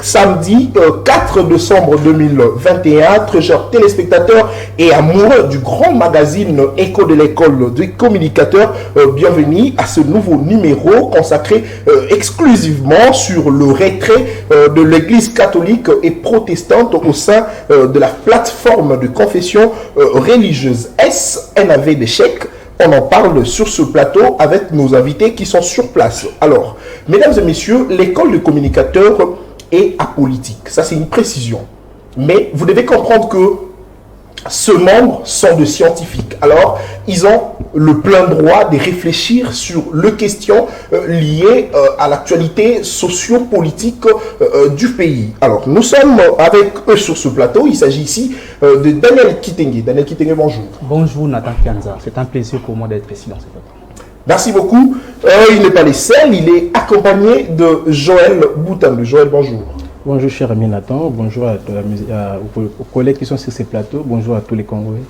Samedi 4 décembre 2021, très chers téléspectateurs et amoureux du grand magazine Écho de l'école des communicateurs, bienvenue à ce nouveau numéro consacré exclusivement sur le retrait de l'église catholique et protestante au sein de la plateforme de confession religieuse. Est-ce un aveu d'échec? On en parle sur ce plateau avec nos invités qui sont sur place. Alors, mesdames et messieurs, l'école de communicateurs est apolitique. Ça, c'est une précision. Mais vous devez comprendre que ce membres sont de scientifiques. Alors, ils ont le plein droit de réfléchir sur les questions liées à l'actualité socio-politique du pays. Alors, nous sommes avec eux sur ce plateau. Il s'agit ici de Daniel Kitenge. Daniel Kitenge, bonjour. Bonjour Nathan Kianza. C'est un plaisir pour moi d'être ici dans ce plateau. Merci beaucoup. Il n'est pas le seul. Il est accompagné de Joël Boutandou. Joël, bonjour. Bonjour cher ami Nathan, bonjour aux collègues qui sont sur ces plateaux, bonjour à tous les Congolais.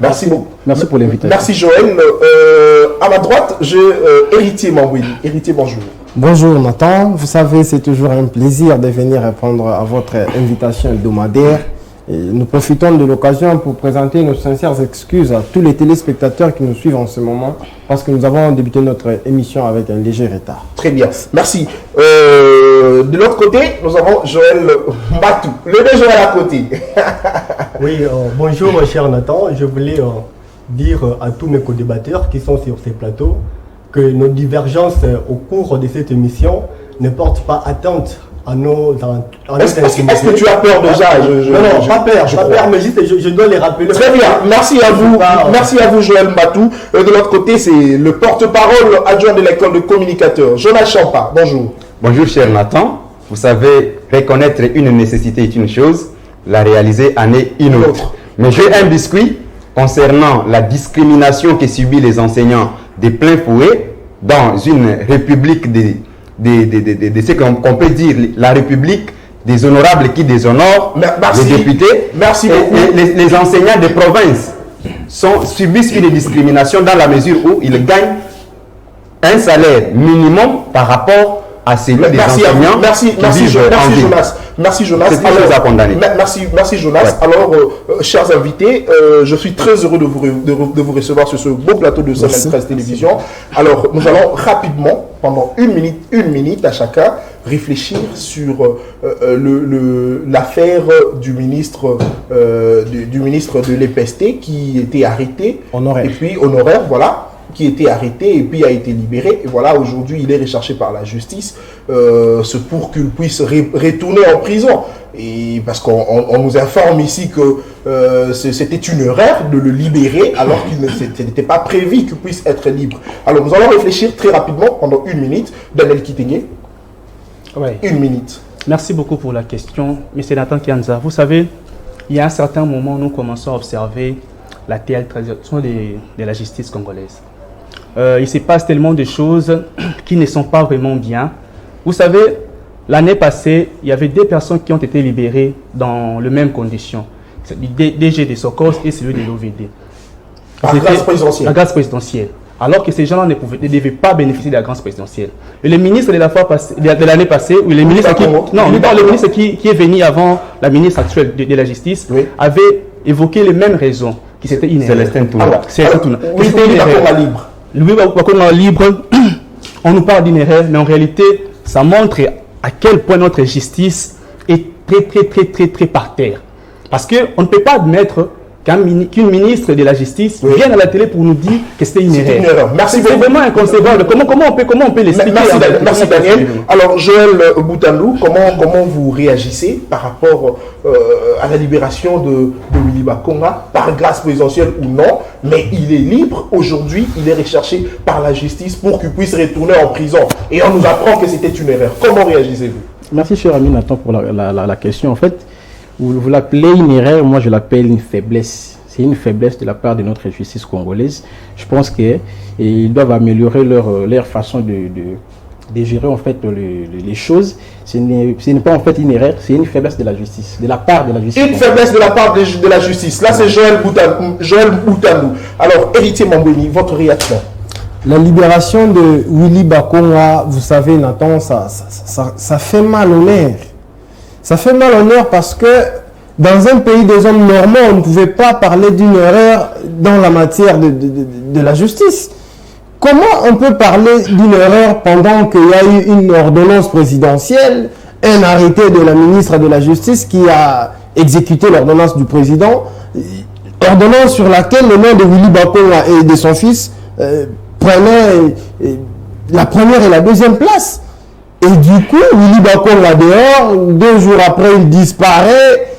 Merci beaucoup. Merci pour l'invitation. Merci Joël. À ma droite, j'ai Héritier Mambouini. Héritier, bonjour. Bonjour Nathan, vous savez c'est toujours un plaisir de venir répondre à votre invitation hebdomadaire. Et nous profitons de l'occasion pour présenter nos sincères excuses à tous les téléspectateurs qui nous suivent en ce moment parce que nous avons débuté notre émission avec un léger retard. Très bien, merci. De l'autre côté, nous avons Joël Matou. Le deux Joël à côté. Oui, bonjour cher Nathan. Je voulais dire à tous mes co-débatteurs qui sont sur ces plateaux que nos divergences au cours de cette émission ne portent pas atteinte à nos... Est-ce que tu as peur déjà? Non, pas peur, mais juste je dois les rappeler. Très bien, merci à vous. Merci à vous Joël Matou. De l'autre côté, c'est le porte-parole adjoint de l'école de communicateurs, Jonas Champa. Bonjour. Bonjour cher Nathan. Vous savez, reconnaître une nécessité est une chose, la réaliser en est une autre. Mais j'ai un biscuit concernant la discrimination que subissent les enseignants de plein fouet dans une république de ce qu'on peut dire la république des honorables qui déshonorent les députés. Merci beaucoup. Les enseignants de province subissent une discrimination dans la mesure où ils gagnent un salaire minimum par rapport à celui des enseignants. Merci Jonas. Merci Jonas. C'est une chose à condamner. Merci Jonas. Ouais. Alors, chers invités, je suis très heureux de vous recevoir sur ce beau plateau de Semaine 13 Télévision. Alors, nous allons rapidement, pendant une minute à chacun, réfléchir sur l'affaire du ministre de l'EPST qui était arrêté. Honoraire. Et puis, honoraire, voilà, qui était arrêté et puis a été libéré. Et voilà, aujourd'hui, il est recherché par la justice. C'est pour qu'il puisse retourner en prison. Et parce qu'on nous informe ici que c'était une erreur de le libérer alors qu'il n'était pas prévu qu'il puisse être libre. Alors, nous allons réfléchir très rapidement pendant une minute. Daniel Kitenge. Ouais. Une minute. Merci beaucoup pour la question, M. Nathan Kianza. Vous savez, il y a un certain moment, nous commençons à observer la théâtrisation de la justice congolaise. Il se passe tellement de choses qui ne sont pas vraiment bien. Vous savez, l'année passée, il y avait 2 personnes qui ont été libérées dans les mêmes conditions. Le DG de Sokos et celui de l'OVD. La grâce présidentielle. La grâce présidentielle. Alors que ces gens-là ne devaient pas bénéficier de la grâce présidentielle. Et le ministre de l'année passée, ou le ministre qui est venu avant la ministre actuelle de la Justice, oui, avait évoqué les mêmes raisons, qui c'était une erreur. Célestin Touna. Oui, libre. On nous parle d'une erreur, mais en réalité, ça montre à quel point notre justice est très par terre. Parce qu'on ne peut pas admettre qu'une ministre de la Justice vienne à la télé pour nous dire que c'était une erreur. Merci beaucoup. C'est vraiment inconcevable. Comment on peut l'expliquer? Merci Daniel. Alors Joël Boutandou, comment vous réagissez par rapport à la libération de Willy Bakonga, par grâce présidentielle ou non, mais il est libre aujourd'hui, il est recherché par la justice pour qu'il puisse retourner en prison. Et on nous apprend que c'était une erreur. Comment réagissez-vous? Merci cher ami Nathan pour la question. En fait, vous l'appelez une erreur, moi je l'appelle une faiblesse. C'est une faiblesse de la part de notre justice congolaise. Je pense qu'ils doivent améliorer leur façon de gérer en fait les choses. Ce n'est pas en fait une erreur, c'est une faiblesse de la justice, de la part de la justice. Une faiblesse de la part de la justice. Là c'est Joël Boutandou. Alors, Héritier Mambouini, votre réaction? La libération de Willy Bakonga, vous savez Nathan, ça fait mal au nerf. Ça fait mal au cœur parce que dans un pays des hommes normaux, on ne pouvait pas parler d'une erreur dans la matière de la justice. Comment on peut parler d'une erreur pendant qu'il y a eu une ordonnance présidentielle, un arrêté de la ministre de la Justice qui a exécuté l'ordonnance du président, ordonnance sur laquelle le nom de Willy Bakonga et de son fils prenaient la première et la deuxième place. Et du coup, Willy Bakonga dehors, 2 jours après, il disparaît.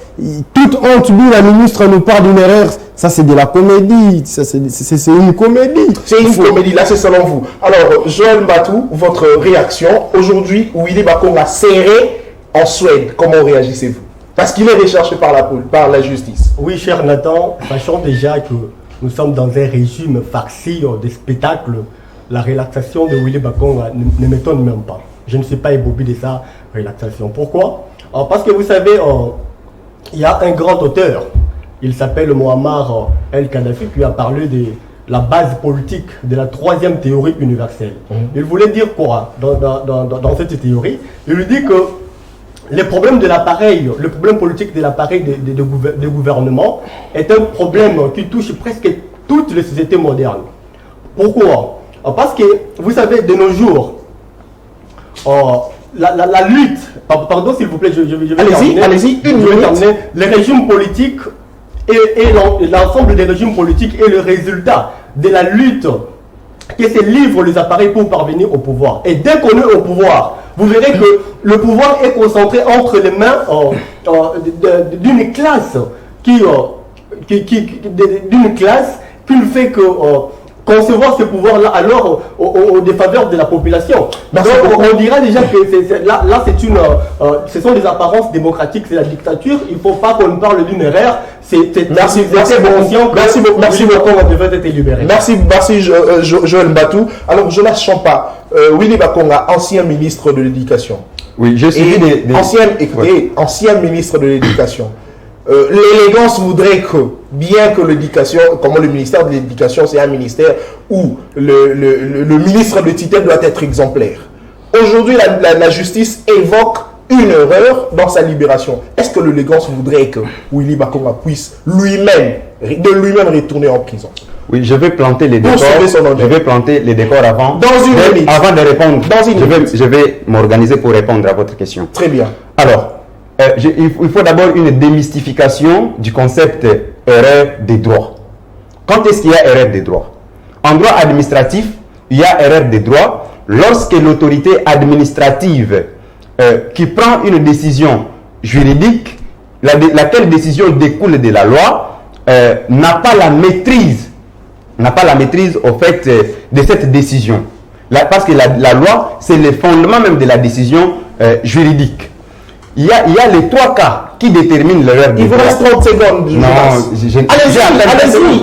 Toute honte, lui, la ministre nous parle d'une erreur. Ça, c'est de la comédie. C'est une comédie. C'est une comédie, là, c'est selon vous. Alors, Joël Mbatou, votre réaction. Aujourd'hui, Willy Bakonga serré en Suède. Comment réagissez-vous? Parce qu'il est recherché par la justice. Oui, cher Nathan, sachant déjà que nous sommes dans un régime farci de spectacle, la relaxation de Willy Bakonga ne m'étonne même pas. Je ne suis pas ébobé de sa relaxation. Pourquoi? Parce que vous savez, il y a un grand auteur, il s'appelle Muammar el-Kadhafi, qui a parlé de la base politique de la 3e théorie universelle. Il voulait dire quoi dans cette théorie? Il lui dit que le problème de l'appareil, le problème politique de l'appareil de gouvernement est un problème qui touche presque toutes les sociétés modernes. Pourquoi? Parce que, vous savez, de nos jours, la lutte, pardon s'il vous plaît, je vais terminer. Allez-y, les régimes politiques et l'ensemble des régimes politiques est le résultat de la lutte que se livrent les appareils pour parvenir au pouvoir. Et dès qu'on est au pouvoir, vous verrez que le pouvoir est concentré entre les mains d'une classe qui ne fait que concevoir ce pouvoir-là alors aux défaveurs de la population. Donc on dira déjà que ce sont des apparences démocratiques, c'est la dictature. Il ne faut pas qu'on parle d'une erreur. Merci beaucoup. On devait être libéré. Merci Joël Mbatou. Alors Jonas Champa, Willy Bakonga, ancien ministre de l'Éducation. Oui, je suis ancien ministre de l'Éducation. L'élégance voudrait que, bien que l'éducation, comme le ministère de l'Éducation, c'est un ministère où le ministre de tutelle doit être exemplaire. Aujourd'hui, la justice évoque une erreur dans sa libération. Est-ce que l'élégance voudrait que Willy Bakonga puisse lui-même retourner en prison? Oui, je vais planter les décors. Je vais planter les décors avant. Avant de répondre. Je vais m'organiser pour répondre à votre question. Très bien. Alors, il faut d'abord une démystification du concept erreur des droits. Quand est-ce qu'il y a erreur des droits? En droit administratif, il y a erreur des droits lorsque l'autorité administrative qui prend une décision juridique, laquelle décision découle de la loi, n'a pas la maîtrise au fait de cette décision. Parce que la loi, c'est le fondement même de la décision juridique. Il y a les 3 cas qui déterminent l'erreur des droits. Il vous reste 30 secondes.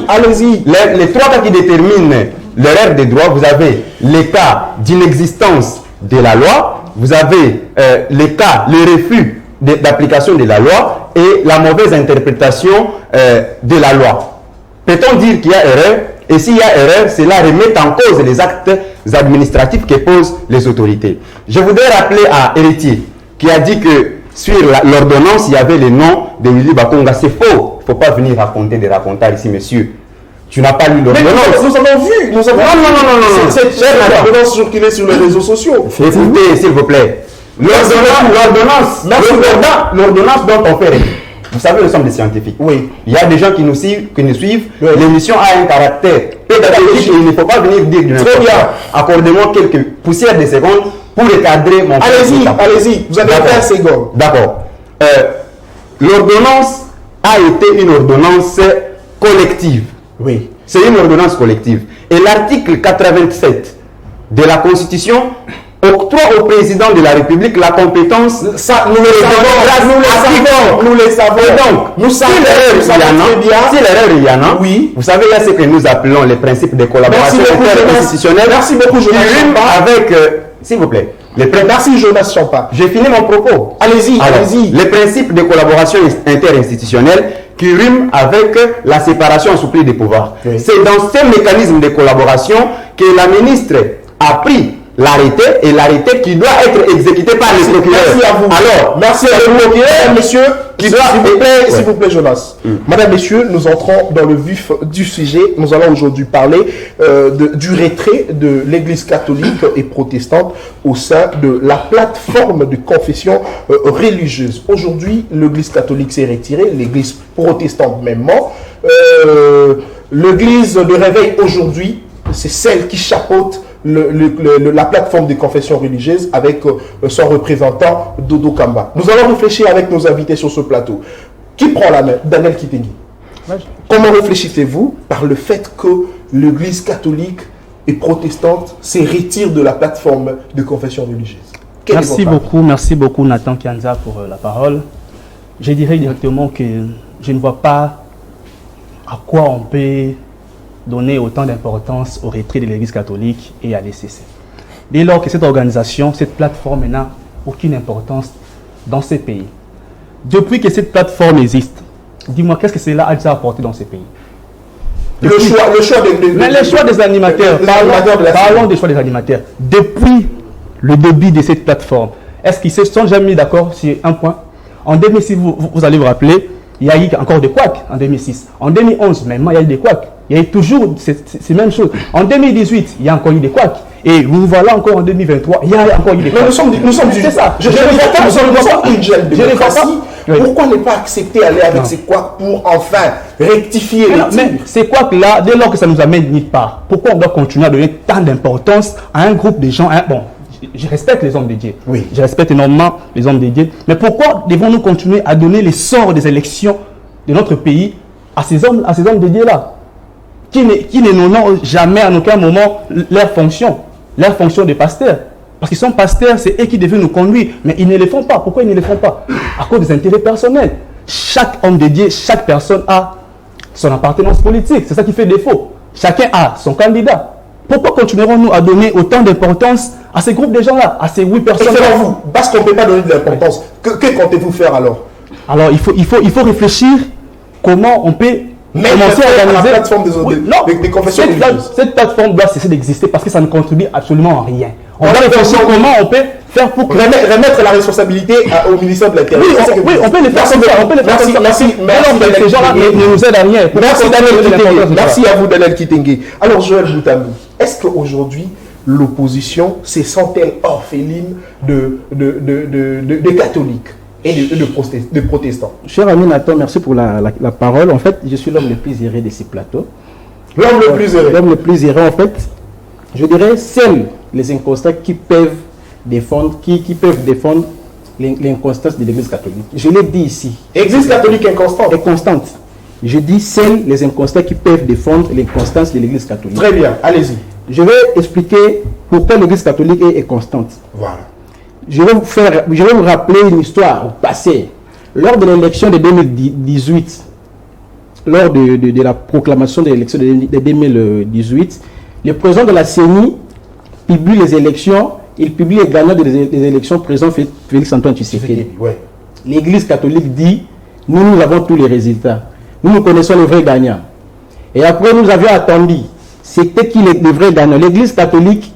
Allez-y. Les 3 cas qui déterminent l'erreur des droits, vous avez les cas d'inexistence de la loi, vous avez le refus d'application de la loi et la mauvaise interprétation de la loi. Peut-on dire qu'il y a erreur? Et s'il y a erreur, cela remet en cause les actes administratifs que posent les autorités. Je voudrais rappeler à Héritier qui a dit que sur l'ordonnance, il y avait le nom de Willy Bakonga. C'est faux. Il ne faut pas venir raconter des racontards ici, monsieur. Tu n'as pas lu l'ordonnance. Nous avons vu. Non. C'est l'ordonnance circulée sur les réseaux sociaux. Écoutez, s'il vous plaît. L'ordonnance dont on fait règle. Vous savez, nous sommes des scientifiques. Oui. Il y a des gens qui nous suivent. Oui. L'émission a un caractère pédagogique. Il ne faut pas venir dire du Très bien. Accordez-moi quelques poussières de secondes pour recadrer mon... Allez-y. Vous avez 20 secondes. D'accord. L'ordonnance a été une ordonnance collective. Oui. C'est une ordonnance collective. Et l'article 87 de la Constitution octroie au président de la République la compétence. Ça, nous le savons. Donc, si l'erreur il y en a, oui. Vous savez, il y a ce que nous appelons les principes de collaboration interinstitutionnelle. Merci beaucoup, Jonas Champa. Avec, s'il vous plaît. Merci, Jonas Champa. J'ai fini mon propos. Allez-y. Les principes de collaboration interinstitutionnelle qui riment avec la séparation assouplie des pouvoirs. Oui. C'est dans ces mécanismes de collaboration que la ministre a pris l'arrêté et l'arrêté qui doit être exécuté par le procureur. Merci à vous. Alors, merci à vous, mesdames, messieurs. Qui doit, s'il vous plaît, Jonas. Madame, messieurs, nous entrons dans le vif du sujet. Nous allons aujourd'hui parler du retrait de l'Église catholique et protestante au sein de la plateforme de confession religieuse. Aujourd'hui, l'Église catholique s'est retirée, l'Église protestante mêmement. L'Église de réveil aujourd'hui, c'est celle qui chapeaute la plateforme de confession religieuse avec son représentant Dodo Kamba. Nous allons réfléchir avec nos invités sur ce plateau. Qui prend la main? Daniel Kitenge. Comment réfléchissez-vous par le fait que l'Église catholique et protestante se retire de la plateforme de confession religieuse? Merci beaucoup Nathan Kianza pour la parole. Je dirais directement que je ne vois pas à quoi on peut donner autant d'importance au retrait de l'Église catholique et à l'ECC. Dès lors que cette organisation, cette plateforme n'a aucune importance dans ces pays. Depuis que cette plateforme existe, dis-moi, qu'est-ce que cela a déjà apporté dans ces pays? Le choix des animateurs. Parlons des choix des animateurs. Depuis le début de cette plateforme, est-ce qu'ils se sont jamais mis d'accord sur un point? En 2006, vous allez vous rappeler, il y a eu encore des couacs en 2006. En 2011, même, il y a eu des couacs. Il y a eu toujours ces mêmes choses. En 2018, il y a encore eu des couacs. Et nous voilà encore en 2023, il y a encore eu des couacs. Mais nous sommes c'est ça. Je une jeune démocratie. Pourquoi ne pas accepter aller avec ces couacs pour enfin rectifier les tirs? Mais ces couacs-là, dès lors que ça nous amène nulle part, pourquoi on doit continuer à donner tant d'importance à un groupe de gens? Bon, je respecte les hommes de Dieu. Oui. Je respecte énormément les hommes de Dieu. Mais pourquoi devons-nous continuer à donner les sorts des élections de notre pays à ces hommes de Dieu-là qui ne n'honorent jamais à aucun moment leur fonction de pasteur? Parce qu'ils sont pasteurs, c'est eux qui devaient nous conduire. Mais ils ne le font pas. Pourquoi ils ne le font pas? À cause des intérêts personnels. Chaque homme de Dieu, chaque personne a son appartenance politique. C'est ça qui fait défaut. Chacun a son candidat. Pourquoi continuerons-nous à donner autant d'importance à ces groupes de gens-là, à ces 8 personnes? Vous, parce qu'on ne peut pas donner de l'importance, que comptez-vous faire alors? Alors, il faut réfléchir comment on peut commencer à organiser la plateforme des confessions religieuses. Cette plateforme doit cesser d'exister parce que ça ne contribue absolument à rien. On doit réfléchir comment on peut faire pour remettre la responsabilité au ministère de l'Intérieur. Oui, on peut le faire comme ça. Merci. Ces gens-là ne nous aident à rien. Merci à vous, Daniel Kitenge. Alors, Joël Boutamou, est-ce qu'aujourd'hui, l'opposition se sent-elle orpheline de catholiques et de protestants? Cher ami Nathan, merci pour la parole. En fait, je suis l'homme le plus irré de ces plateaux. L'homme le plus irré? L'homme le plus irré, en fait, je dirais, seuls les inconstants qui peuvent défendre, l'inconstance de l'Église catholique. Je l'ai dit ici. Église catholique inconstante? Inconstante. Je dis seuls les inconstants qui peuvent défendre l'inconstance de l'Église catholique. Très bien, allez-y. Je vais expliquer pourquoi l'Église catholique est constante. Voilà. Je vais vous rappeler une histoire au passé. Lors de l'élection de 2018, lors de la proclamation de l'élection de 2018, le président de la CENI publie les élections, il publie les gagnants des élections, président Félix-Antoine Tshisekedi. Ouais. L'Église catholique dit, nous avons tous les résultats. Nous connaissons les vrais gagnants. Et après, nous avions attendu. C'était qui les vrais gagnants? L'Église catholique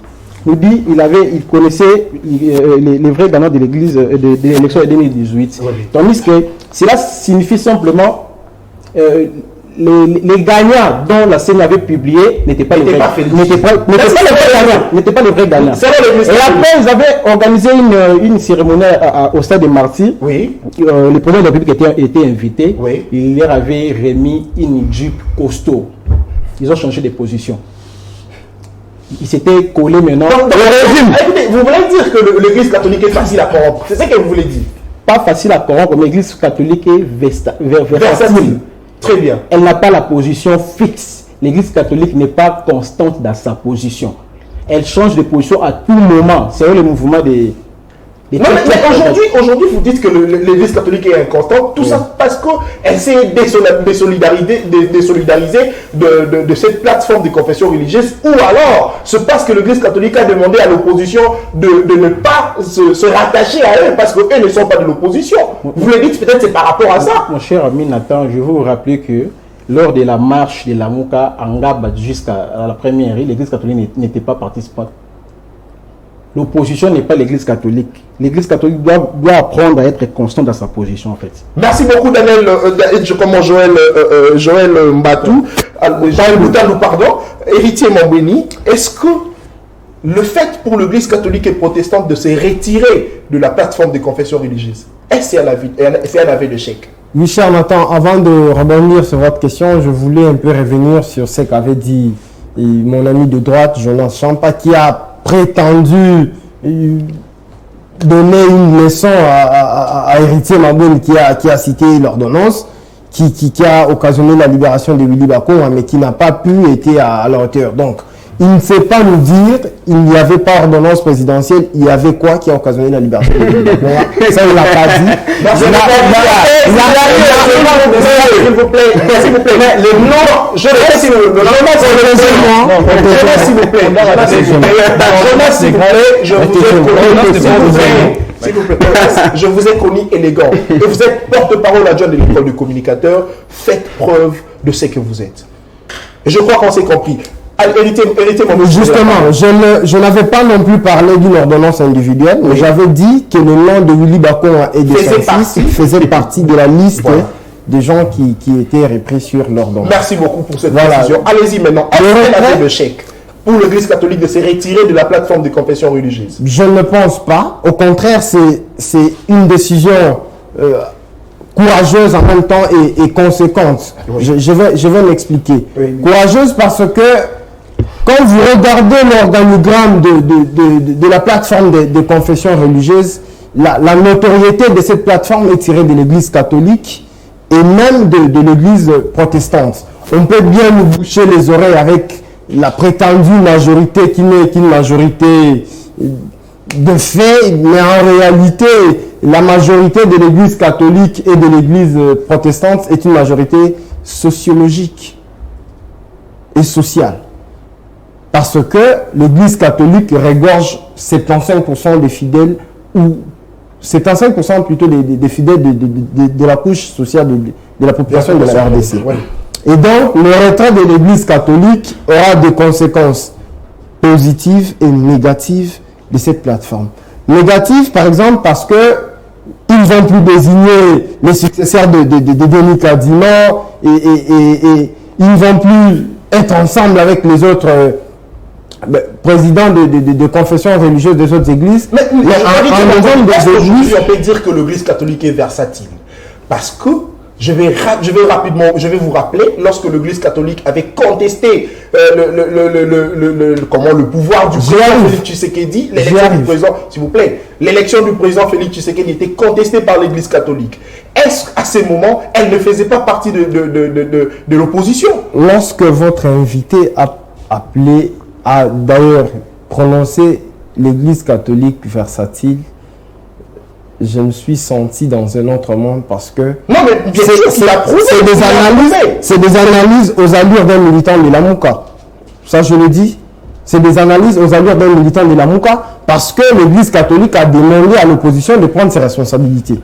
nous dit il connaissait les vrais gagnants de l'église de l'élection de 2018. Oui. Tandis que cela signifie simplement les gagnants dont la CENI avait publié n'étaient pas les vrais gagnants. Et après, ils avaient organisé une cérémonie au stade de Martyrs. Oui. Le président de la République était invité. Oui. Il leur avait remis une jupe costaud. Ils ont changé de position. Il s'était collé maintenant. Écoutez, vous voulez dire que l'Église catholique est facile à corrompre? C'est ça que vous voulez dire? Pas facile à corrompre, mais l'Église catholique est versatile. Très bien. Elle n'a pas la position fixe. L'Église catholique n'est pas constante dans sa position. Elle change de position à tout moment. C'est le mouvement des... Non, mais aujourd'hui, vous dites que l'Église catholique est inconstante, tout ça parce qu'elle s'est désolidarisée de cette plateforme de confession religieuse, ou alors c'est parce que l'Église catholique a demandé à l'opposition de ne pas se rattacher à elle parce qu'eux ne sont pas de l'opposition. Vous le dites peut-être c'est par rapport à ça. Mon cher ami Nathan, je vais vous rappeler que lors de la marche de la Mouka en Gab jusqu'à la première, l'Église catholique n'était pas participante. l'opposition n'est pas l'Église catholique. L'Église catholique doit apprendre à être constante dans sa position, en fait. Merci beaucoup, Daniel, Joël Mbatou, Joël Boutalo, pardon, héritier Mambweni. Est-ce que le fait pour l'Église catholique et protestante de se retirer de la plateforme des confessions religieuses, est-ce un aveu d'échec? Michel, Nathan, avant de rebondir sur votre question, je voulais un peu revenir sur ce qu'avait dit mon ami de droite, Jonas Champa, qui a prétendu donner une leçon à héritier Mambweni qui a cité l'ordonnance, qui a occasionné la libération de Willy Bakonga, mais qui n'a pas pu être à la hauteur. Donc, il ne sait pas nous dire, il n'y avait pas ordonnance présidentielle, il y avait quoi qui a occasionné la libération de Willy Bakonga? Ça, il ne l'a pas dit. S'il vous plaît, le nom, je laisse s'il vous plaît. Je vous ai connu élégant. Et vous êtes porte-parole adjoint de l'école de communicateurs. Faites preuve de ce que vous êtes. Et je crois qu'on s'est compris. Justement, je n'avais pas non plus parlé d'une ordonnance individuelle, mais j'avais dit que le nom de Willy Bakonga et de son fils faisait partie de la liste des gens qui étaient repris sur l'ordonnance. Merci beaucoup pour cette précision. Allez-y maintenant. Est-ce le chèque pour l'Église catholique de se retirer de la plateforme des confessions religieuses? Je ne pense pas. Au contraire, c'est une décision courageuse en même temps et conséquente. Oui. Je vais m'expliquer. Oui. Courageuse parce que quand vous regardez l'organigramme de la plateforme des confessions religieuses, la notoriété de cette plateforme est tirée de l'Église catholique et même de l'Église protestante. On peut bien nous boucher les oreilles avec la prétendue majorité qui n'est qu'une majorité de fait, mais en réalité, la majorité de l'Église catholique et de l'Église protestante est une majorité sociologique et sociale. Parce que l'Église catholique regorge 75% des fidèles, ou 75% plutôt des fidèles de la couche sociale de la population de la RDC. Ouais. Et donc, le retrait de l'Église catholique aura des conséquences positives et négatives de cette plateforme. Négatives, par exemple, parce que ils vont plus désigner les successeurs de Denis Kadima et ils vont plus être ensemble avec les autres présidents de confessions religieuses des autres églises. Mais on peut dire que l'Église catholique est versatile. Parce que je vais vous rappeler, lorsque l'Église catholique avait contesté le pouvoir du président Félix Tshisekedi, l'élection du président, s'il vous plaît, l'élection du président Félix Tshisekedi était contestée par l'Église catholique. Est-ce qu'à ce moment, elle ne faisait pas partie de l'opposition? Lorsque votre invité a appelé, a d'ailleurs prononcé l'Église catholique versatile, je me suis senti dans un autre monde parce que c'est des analyses aux allures d'un militant de la Mouka. Ça, je le dis. C'est des analyses aux allures d'un militant de la Mouka parce que l'Église catholique a demandé à l'opposition de prendre ses responsabilités.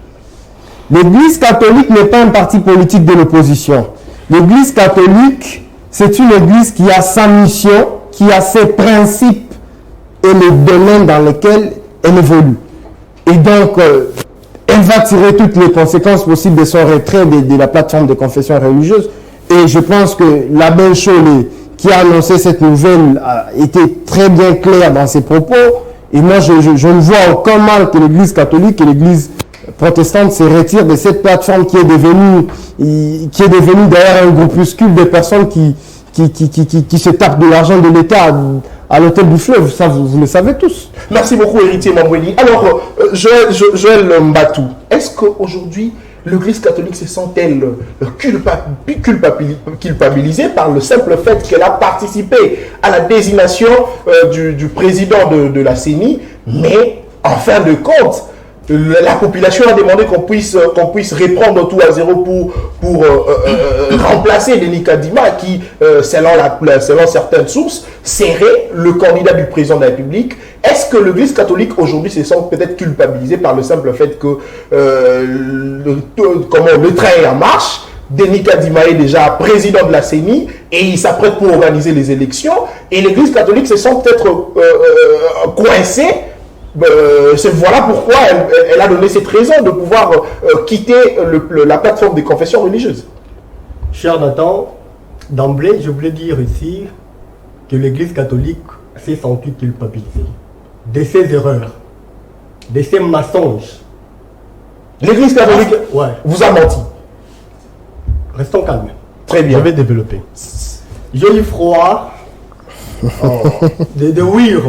L'Église catholique n'est pas un parti politique de l'opposition. L'Église catholique, c'est une Église qui a sa mission, qui a ses principes et les domaines dans lesquels elle évolue. Et donc, elle va tirer toutes les conséquences possibles de son retrait de la plateforme de confession religieuse. Et je pense que l'abbé Cholé, qui a annoncé cette nouvelle, a été très bien clair dans ses propos. Et moi, je ne vois aucun mal que l'Église catholique et l'Église protestante se retirent de cette plateforme qui est devenue d'ailleurs un groupuscule de personnes qui se tapent de l'argent de l'État à l'hôtel du fleuve. Ça, vous le savez tous. Merci beaucoup, héritier Mambweni. Alors, Joël Mbatou, est-ce qu'aujourd'hui, l'Église catholique se sent-elle culpabilisée par le simple fait qu'elle a participé à la désignation du président de la CENI, mais en fin de compte, la population a demandé qu'on puisse reprendre tout à zéro pour remplacer Denis Kadima qui, selon certaines sources, serait le candidat du président de la République. Est-ce que l'Église catholique aujourd'hui se sent peut-être culpabilisée par le simple fait que le train est en marche? Denis Kadima est déjà président de la CENI et il s'apprête pour organiser les élections, et l'Église catholique se sent peut-être coincée Voilà pourquoi elle a donné cette raison de pouvoir quitter la plateforme des confessions religieuses. Cher Nathan, d'emblée, je voulais dire ici que l'Église catholique s'est sentie culpabilisée de ses erreurs, de ses mensonges. L'Église catholique vous a menti. Restons calmes. Très bien. Je vais développer. J'ai eu froid de ouïr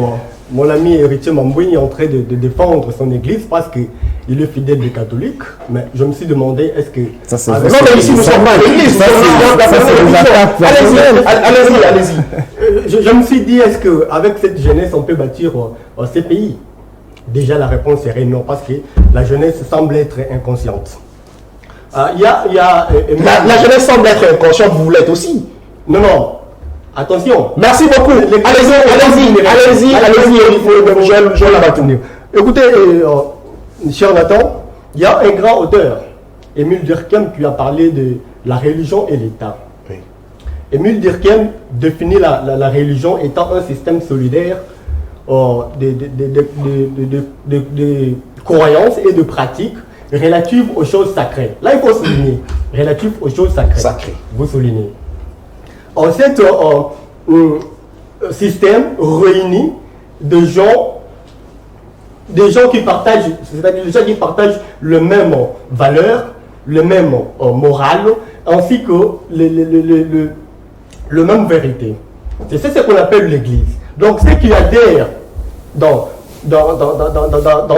mon ami héritier Mamboui est en train de défendre son église parce qu'il est fidèle des catholiques. Mais je me suis demandé, est-ce que... Non, mais ici, nous ne sommes pas à l'église. Allez-y. Je me suis dit, est-ce qu'avec cette jeunesse, on peut bâtir ces pays? Déjà, la réponse serait non, parce que la jeunesse semble être inconsciente. La jeunesse semble être inconsciente, vous l'êtes aussi. Non. Attention. Merci beaucoup. Allez-y. Écoutez, cher Nathan, il y a un grand auteur, Émile Durkheim, qui a parlé de la religion et l'État. Oui. Émile Durkheim définit la religion étant un système solidaire de croyances et de pratiques relatives aux choses sacrées. Là, il faut souligner, relatives aux choses sacrées. Vous soulignez. En cet système réuni de gens qui partagent, c'est-à-dire des gens qui partagent le même valeur, le même moral, ainsi que le même vérité. C'est ce qu'on appelle l'Église. Donc ceux qui adhèrent dans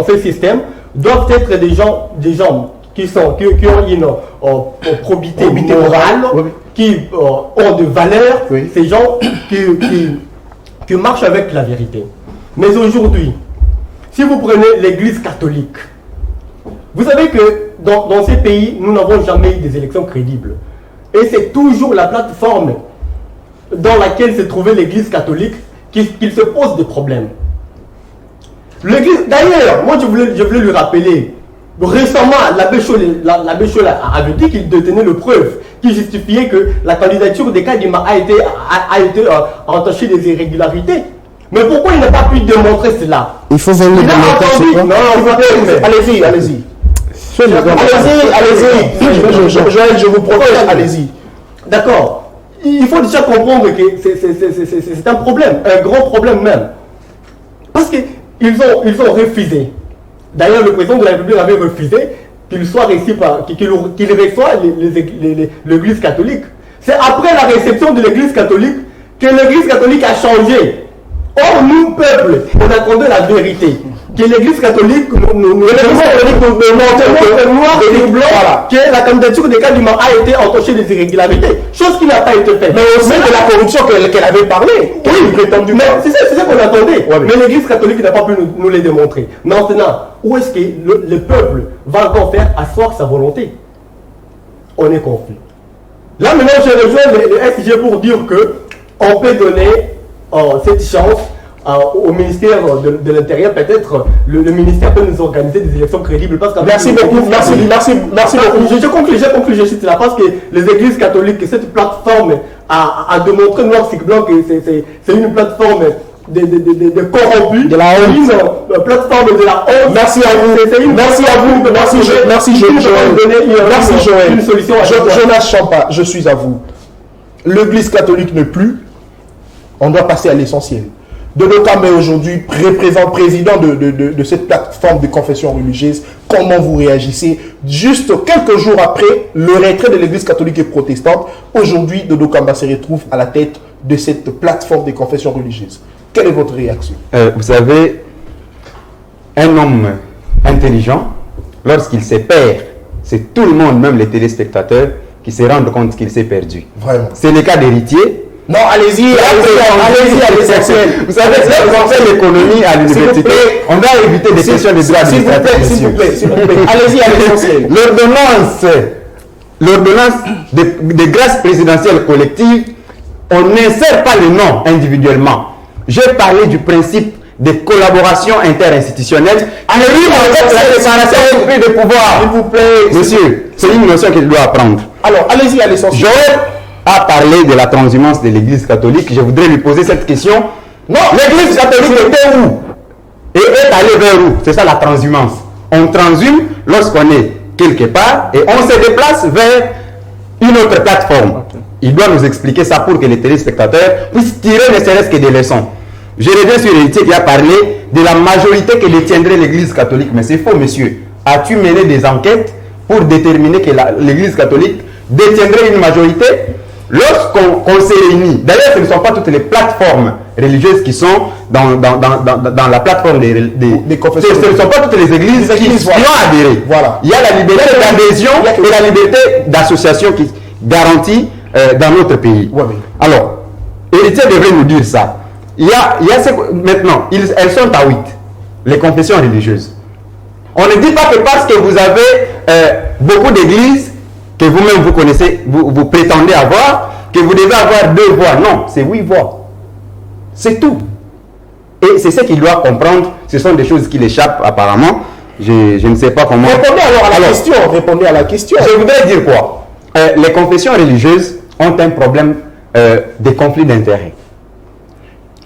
ce système doivent être des gens qui ont une probité morale, qui ont de valeurs, ces gens qui marchent avec la vérité. Mais aujourd'hui, si vous prenez l'Église catholique, vous savez que dans ces pays, nous n'avons jamais eu des élections crédibles. Et c'est toujours la plateforme dans laquelle se trouvait l'Église catholique qu'il se pose des problèmes. D'ailleurs, moi je voulais lui rappeler, récemment, l'abbé Cholet avait dit qu'il détenait le preuve qui justifiait que la candidature des Kadima a été entachée des irrégularités. Mais pourquoi il n'a pas pu démontrer cela? Il faut venir démontrer. Allez-y. Allez-y, Joël, je vous protège, allez-y. D'accord. Il faut déjà comprendre que c'est un problème, un grand problème même. Parce qu'ils ont refusé. D'ailleurs, le président de la République avait refusé qu'il reçoive l'Église catholique. C'est après la réception de l'Église catholique que l'Église catholique a changé. Or, nous, peuple, on attendait la vérité. Que l'Église catholique nous noir et blanc que la candidature des Kadima a été entachée des irrégularités. Chose qui n'a pas été faite. Mais aussi de la corruption qu'elle avait parlé. Oui, prétendument. C'est ça qu'on attendait. Ouais, mais l'Église catholique n'a pas pu nous les démontrer. Maintenant, où est-ce que le peuple va encore faire asseoir sa volonté? On est confus. Là, maintenant, je rejoins le SG pour dire qu'on peut donner cette chance au ministère de l'Intérieur. Peut-être le ministère peut nous organiser des élections crédibles. Merci beaucoup. Je conclue, je cite là, parce que les églises catholiques, cette plateforme a démontré noir sur blanc que c'est une plateforme de corrompus, de la honte. Une plateforme de la honte. Merci à vous. Merci Joël. Une solution à Jonas Champa, je suis à vous. L'église catholique ne plus. On doit passer à l'essentiel. Dodo Kambé aujourd'hui, président de cette plateforme de confession religieuse, comment vous réagissez juste quelques jours après le retrait de l'église catholique et protestante? Aujourd'hui, Dodo Kamba se retrouve à la tête de cette plateforme de confession religieuse. Quelle est votre réaction? Vous savez, un homme intelligent, lorsqu'il se perd, c'est tout le monde, même les téléspectateurs, qui se rendent compte qu'il s'est perdu. Vraiment. C'est le cas d'héritier. Non, allez-y. Vous savez, quand on fait l'économie à l'université, on doit éviter des questions de droit administratif. S'il vous plaît. Allez-y à l'essentiel. L'ordonnance de grâce présidentielle collective, on n'insère pas les noms individuellement. J'ai parlé du principe de collaboration interinstitutionnelle. Allez-y, la séparation de pouvoir. S'il vous plaît. Monsieur, c'est une notion qu'il doit apprendre. Alors, allez-y à l'essentiel. Joël a parlé de la transhumance de l'Église catholique. Je voudrais lui poser cette question. Non, l'Église catholique était où? et est allé vers où? C'est ça la transhumance. On transhume lorsqu'on est quelque part et on se déplace vers une autre plateforme. Okay. Il doit nous expliquer ça pour que les téléspectateurs puissent tirer ne serait-ce que des leçons. Je reviens sur l'héritier qui a parlé de la majorité que détiendrait l'Église catholique. Mais c'est faux, monsieur. As-tu mené des enquêtes pour déterminer que l'Église catholique détiendrait une majorité? Lorsqu'on se réunit, d'ailleurs ce ne sont pas toutes les plateformes religieuses qui sont dans la plateforme des confessions. Ce ne sont pas toutes les églises qui ont adhéré. Voilà. Il y a la liberté d'adhésion et la liberté d'association qui garantit dans notre pays. Ouais, oui. Alors, héritier devrait nous dire ça. Maintenant, elles sont à 8, les confessions religieuses. On ne dit pas que parce que vous avez beaucoup d'églises que vous-même vous connaissez, vous prétendez avoir, que vous devez avoir 2 voix. Non, c'est 8 voix. C'est tout. Et c'est ce qu'il doit comprendre. Ce sont des choses qui l'échappent apparemment. Je ne sais pas comment... Répondez alors à la question. Répondez à la question. Je voudrais dire quoi? Les confessions religieuses ont un problème de conflit d'intérêts.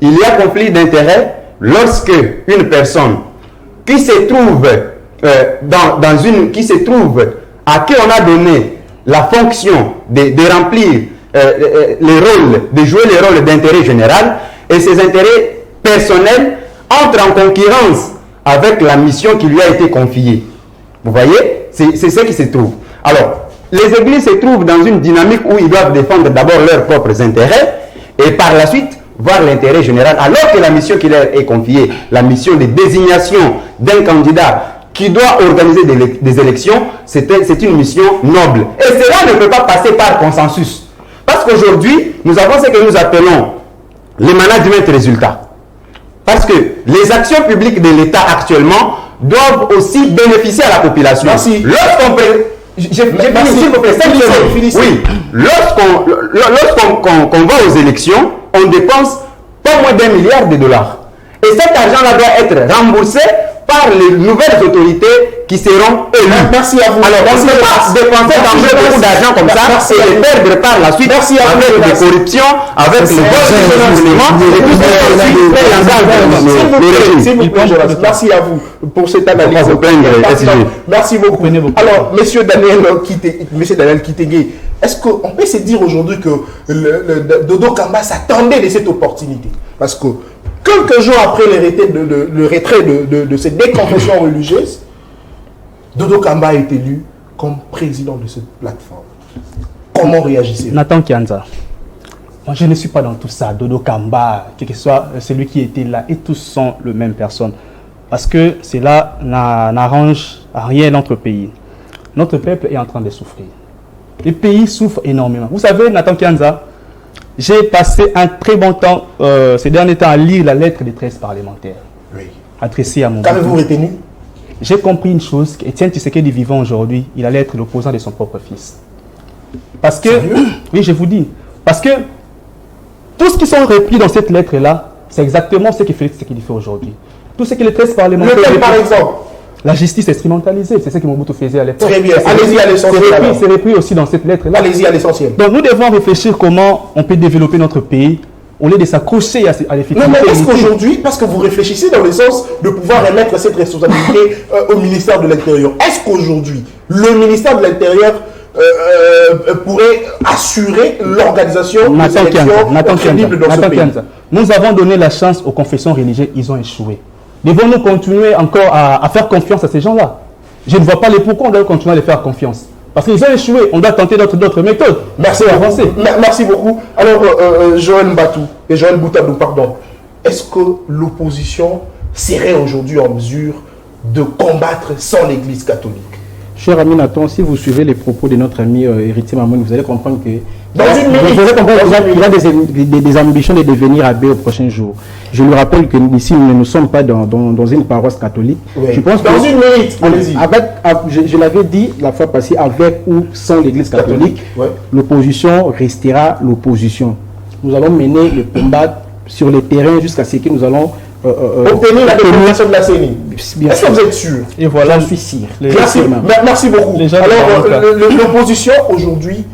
Il y a conflit d'intérêts lorsque une personne qui se trouve à qui on a donné la fonction de remplir les rôles, de jouer les rôles d'intérêt général, et ses intérêts personnels entrent en concurrence avec la mission qui lui a été confiée. Vous voyez? C'est ce qui se trouve. Alors, les églises se trouvent dans une dynamique où ils doivent défendre d'abord leurs propres intérêts et par la suite voir l'intérêt général, alors que la mission qui leur est confiée, la mission de désignation d'un candidat qui doit organiser des élections, c'est une mission noble. Et cela ne peut pas passer par consensus. Parce qu'aujourd'hui, nous avons ce que nous appelons le management résultat. Parce que les actions publiques de l'État actuellement doivent aussi bénéficier à la population. Merci. Lorsqu'on peut... s'il vous plaît, oui. Lorsqu'on va aux élections, on dépense pas moins d'1 milliard de dollars. Et cet argent-là doit être remboursé par les nouvelles autorités qui seront élues. Merci à vous. Alors, on ne peut pas dépenser beaucoup d'argent comme ça et les perdre par la suite avec des corruptions, avec les vols et tout ce s'il vous plaît, Jonas, merci à vous pour cette analyse. Merci beaucoup. Alors, monsieur Daniel Kitenge, est-ce qu'on peut se dire aujourd'hui que Dodo Kamba s'attendait de cette opportunité? Parce que quelques jours après le retrait de ces déconfessions religieuses, Dodo Kamba a été élu comme président de cette plateforme. Comment réagissez-vous? Nathan Kianza, moi je ne suis pas dans tout ça. Dodo Kamba, quel que soit celui qui était là, et tous sont la même personne. Parce que cela n'arrange à rien notre pays. Notre peuple est en train de souffrir. Le pays souffre énormément. Vous savez, Nathan Kianza, j'ai passé un très bon temps, ces derniers temps, à lire la lettre des 13 parlementaires. Oui. Adressée à mon Qu'avez-vous retenu? J'ai compris une chose, qu'Étienne Tshisekedi vivant aujourd'hui, il allait être l'opposant de son propre fils. Parce que, oui, je vous dis, parce que tout ce qui sont repris dans cette lettre-là, c'est exactement ce que Félix Tshisekedi fait aujourd'hui. Tout ce que les 13 parlementaires... Lequel, par exemple? La justice instrumentalisée, c'est ce que Mobutu faisait à l'époque. Très bien, allez-y à l'essentiel. C'est repris aussi dans cette lettre-là. Allez-y à l'essentiel. Donc nous devons réfléchir comment on peut développer notre pays au lieu de s'accrocher à l'effectivité. Non, mais est-ce qu'aujourd'hui, parce que vous réfléchissez dans le sens de pouvoir remettre cette responsabilité au ministère de l'Intérieur, est-ce qu'aujourd'hui, le ministère de l'Intérieur pourrait assurer l'organisation des élections crédibles dans ce pays? Nous avons donné la chance aux confessions religieuses, ils ont échoué. Devons-nous continuer encore à faire confiance à ces gens-là? Je ne vois pas les pourquoi on doit continuer à les faire confiance. Parce qu'ils ont échoué, on doit tenter d'autres méthodes. Merci à avancer. Merci beaucoup. Alors, Joël Boutadou, pardon. Est-ce que l'opposition serait aujourd'hui en mesure de combattre sans l'Église catholique? Cher ami Nathan, si vous suivez les propos de notre ami Héritier Mamoun, vous allez comprendre que il a des ambitions de devenir abbé au prochain jour. Je lui rappelle que ici, nous ne sommes pas dans une paroisse catholique. Oui. Je pense dans une minute, allez-y. Je l'avais dit la fois passée, avec ou sans l'Église catholique, l'opposition restera l'opposition. Nous allons mener le combat sur le terrain jusqu'à ce que nous allons obtenir la détermination de la CENI. Est-ce que vous êtes sûr? Et voilà, j'en suis sûr. Merci beaucoup. Alors, l'opposition aujourd'hui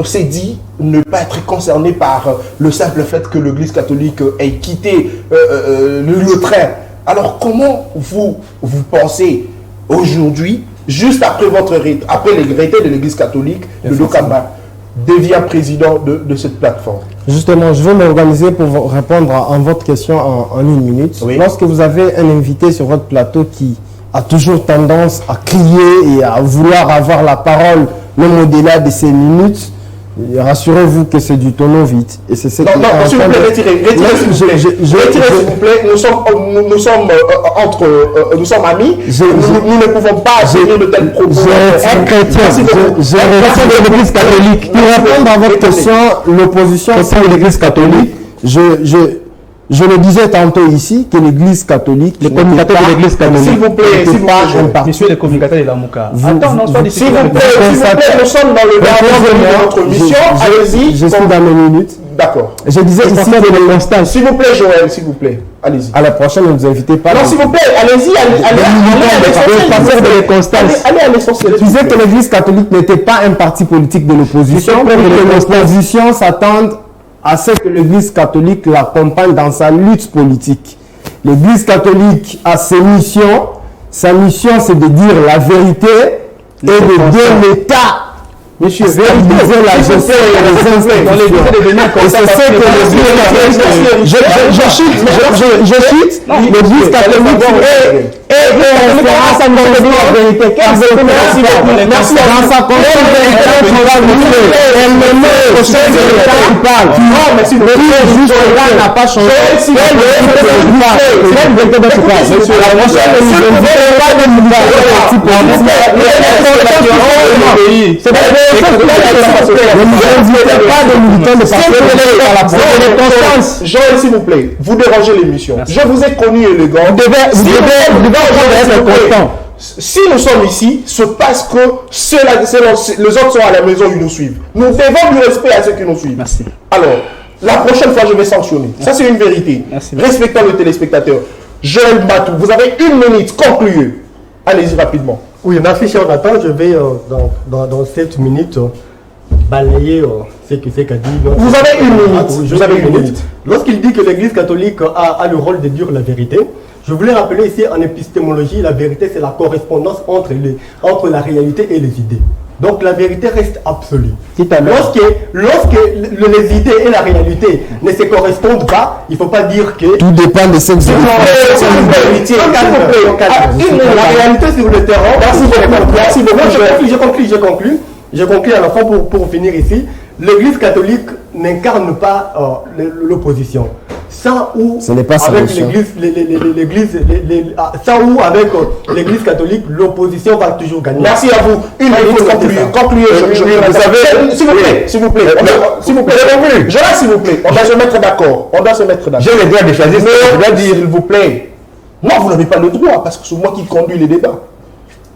s'est dit ne pas être concerné par le simple fait que l'Église catholique ait quitté le train Alors, comment vous pensez aujourd'hui, juste après après les retraités de l'Église catholique, de Lokamba devient président de cette plateforme? Justement, je vais m'organiser pour vous répondre à votre question en une minute. Oui. Lorsque vous avez un invité sur votre plateau qui a toujours tendance à crier et à vouloir avoir la parole, même au-delà de ces minutes, rassurez-vous que c'est du tonneau vide. Et c'est ce non, s'il vous plaît, retirez s'il vous plaît. Nous sommes amis. Nous ne pouvons pas tenir de tels propos. Un chrétien, je réponds de l'Église catholique. Pour répondre à votre question, l'opposition c'est l'Église catholique. Je le disais tantôt ici que l'Église catholique, les communicateurs de l'Église catholique, s'il vous plaît, Monsieur les communicateurs de la Mouka. Attends, non, soit s'il vous plaît, nous sommes dans le dernier de notre mission. Allez-y. Je suis dans mes minutes. D'accord. Je disais ici que les constances. S'il vous plaît, Joël, s'il vous plaît. Allez-y. À la prochaine, ne nous invitez pas. Non, s'il vous plaît, allez-y. Allez à l'essentiel. Je disais que l'Église catholique n'était pas un parti politique de l'opposition, mais que l'opposition s'attende à ce que l'Église catholique l'accompagne dans sa lutte politique. L'Église catholique a ses missions. Sa mission, c'est de dire la vérité et de dire l'État. Monsieur, vérifier la gestion et les institutions. Et c'est ce que l'Église catholique. Je cite l'Église catholique et référence à notre la vérité. Merci. Dans sa conférence, elle me met au chef de l'État qui parle. Non, mais si le juge n'a pas changé, c'est la vérité dont tu parles. Monsieur, la prochaine, ne nous invitez pas de nous faire parti politique. C'est ne nous invitez pas de militants de parti politique à la prochaine. Joël, s'il vous plaît, vous dérangez l'émission. Je vous ai connu élégant. Vous devez être constant. Si nous sommes ici, c'est parce que les autres sont à la maison, ils nous suivent. Nous devons du respect à ceux qui nous suivent. Merci. Alors, la prochaine fois, je vais sanctionner. Ça, c'est une vérité. Merci. Respectons le téléspectateur. Joël Matou, vous avez 1 minute, concluez. Allez-y rapidement. Oui, merci cher Nathan. Je vais dans 7 minutes balayer ce qu'a dit. Vous avez 1 minute. Vous avez 1 minute. Lorsqu'il dit que l'Église catholique a le rôle de dire la vérité, je voulais rappeler ici en épistémologie, la vérité c'est la correspondance entre la réalité et les idées. Donc la vérité reste absolue. Lorsque les idées et la réalité ne se correspondent pas, il ne faut pas dire que... Tout dépend de ce que vous la réalité sur le terrain... Merci beaucoup. Je conclue à la fin pour finir ici. L'Église catholique n'incarne pas l'opposition. Ça ou avec l'Église catholique, l'opposition va toujours gagner. Merci à vous. 1 minute, concluez. Vous savez, s'il vous plaît. Joël, s'il vous plaît. On doit se mettre d'accord. J'ai le droit de choisir. Je dois dire, s'il vous plaît. Non, vous n'avez pas le droit parce que c'est moi qui conduis les débats.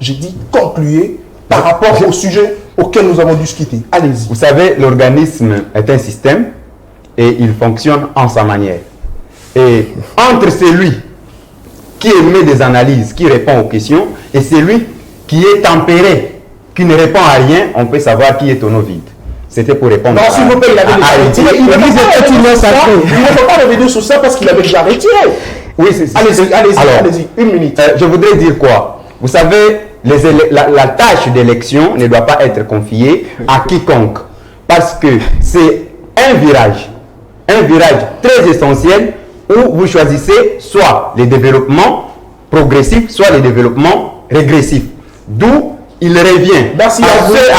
J'ai dit concluez par rapport au sujet auquel nous avons discuté. Allez-y. Vous savez, l'organisme est un système et il fonctionne en sa manière. Et entre celui qui émet des analyses, qui répond aux questions, et celui qui est tempéré, qui ne répond à rien, on peut savoir qui est tonneau vide. C'était pour répondre non, s'il vous plaît, il avait déjà retiré. Il ne faut pas revenir sur ça parce qu'il avait déjà retiré. Oui, c'est allez-y, 1 minute. Je voudrais dire quoi? Vous savez, la tâche d'élection ne doit pas être confiée à quiconque. Parce que c'est un virage très essentiel où vous choisissez soit les développements progressifs, soit les développements régressifs. D'où il revient à ceux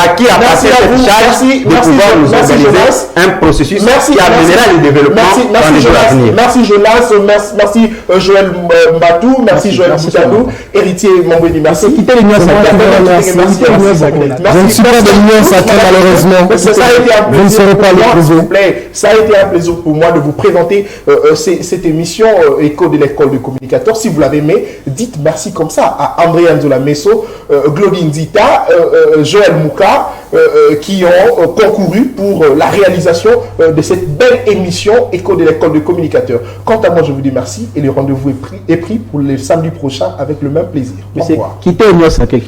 à qui a passé cette charge de pouvoir nous organiser un processus qui amènera le développement dans les jours à venir. Merci Jonas, merci Joël Matou, merci Joël Boutanou, héritier Mombeni, merci. Quittez l'Union sacrée. Je ne suis pas de l'Union sacrée malheureusement. Vous ne serez pas le Ça a été un plaisir pour moi de vous présenter cette émission Écho de l'école de communicateurs. Si vous l'avez aimé, dites merci comme ça à André Anzola Messo, Glodine Zita, Joël Mouka, qui ont concouru pour la réalisation de cette belle émission Écho de l'école de communicateurs. Quant à moi, je vous dis merci et le rendez-vous est pris pour le samedi prochain avec le même plaisir. Au revoir. Quittez l'Union sacrée,